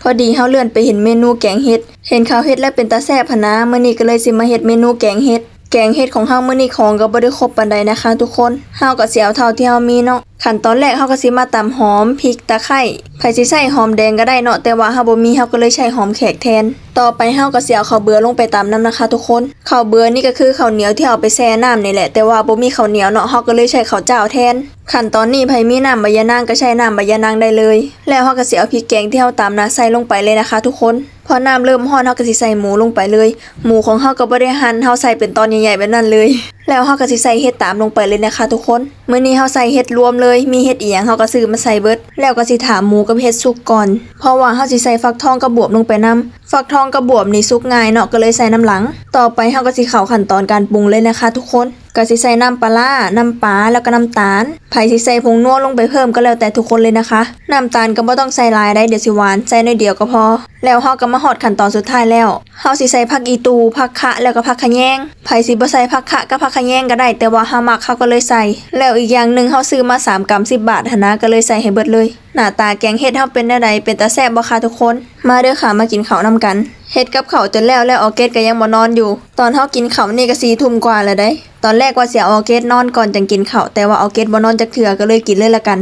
อดีเฮาเลื่อนไปเห็นเมนูแกงเห็ดเห็นเขาเฮ็ดแล้วเป็นตาแซ่บหั้นนะมื้อนี้ก็เลยสิมาเฮ็ดเมนูแกงเห็ดของเฮามื้อนี้ของก็บ่ได้ครบปานใดนะคะทุกคนเฮาก็สิเอาเท่าที่เฮามีเนาะขั้นตอนแรกเฮาก็สิมาตำหอมพริกตะไคร้ไผสิใส่หอมแดงก็ได้เนาะแต่ว่าเฮาบ่มีเฮาก็เลยใช้หอมแขกแทนต่อไปเฮาก็สิเอาข้าวเบื่อลงไปตำนำนะคะทุกคนข้าวเบื่อนี่ก็คือข้าวเหนียวที่เอาไปแช่น้ำนี่แหละแต่ว่าบ่มีข้าวเหนียวเนาะเฮาก็เลยใช้ข้าวเจ้าแทนขั้นตอนนี้ไผมีน้ำใบยะนางก็ใช้น้ำใบยะนางได้เลยแล้วเฮาก็สิเอาพริกแกงที่เฮาตำนะใส่ลงไปเลยนะคะทุกคนพอน้ำเริ่มร้อนเฮาก็สิใส่หมูลงไปเลยหมูของเฮาก็บ่ได้หั่นเฮาใส่เป็นตอนใหญ่ๆแบบนั้นเลยแล้วเฮาก็สิใส่เห็ดตามลงไปเลยนะคะทุกคนมื้อนี้เฮาใส่เห็ดรวมเลยมีเห็ดอีหยังเฮาก็ซื้อมาใส่เบิดแล้วก็สิถามหมูกับเห็ดสุกก่อนเพราะว่าเฮาสิใส่ฟักทองกับบวบลงไปนำฟักทองกับบวบนี่สุกง่ายเนาะก็เลยใส่น้ำหลังต่อไปเฮาก็สิเข้าขั้นตอนการปรุงเลยนะคะทุกคนก็สิใส่น้ำปลาร้าน้ำปลาแล้วก็น้ำตาลไผสิใส่ผงนัวลงไปเพิ่มก็แล้วแต่ทุกคนเลยนะคะน้ำตาลก็บ่ต้องใส่หลายได้เดี๋ยวสิหวานใส่น้อยเดียวก็พอแล้วเฮาก็มาฮอดขั้นตอนสุดท้ายแล้วเฮาสิใส่ผักอีตูผักคะแล้วก็ผักขะแยงไผสิบ่ใส่ผักคะกับผักขะแยงก็ได้แต่ว่าเฮามักเฮาก็เลยใส่แล้วอีกอย่างนึงเฮาซื้อมา3กรัม10 บาทหั่นนะก็เลยใส่ให้เบิดเลยหน้าตาแกงเห็ดเฮาเป็นแนวใดเป็นตาแซ่บบ่คะทุกคนมาเด้อค่ะมากินข้าวนำกันเฮ็ดกับข้าวจนแล้วออร์เกตก็ยังบ่นอนอยู่ตอนเฮากินข้าวนี่ก็4 ทุ่มกว่าแล้วได้ตอนแรกว่าสิเอาออร์เกตนอนก่อนจังกินข้าวแต่ว่าออร์เกตบ่นอนจักเทื่อก็เลยกินเลยละกัน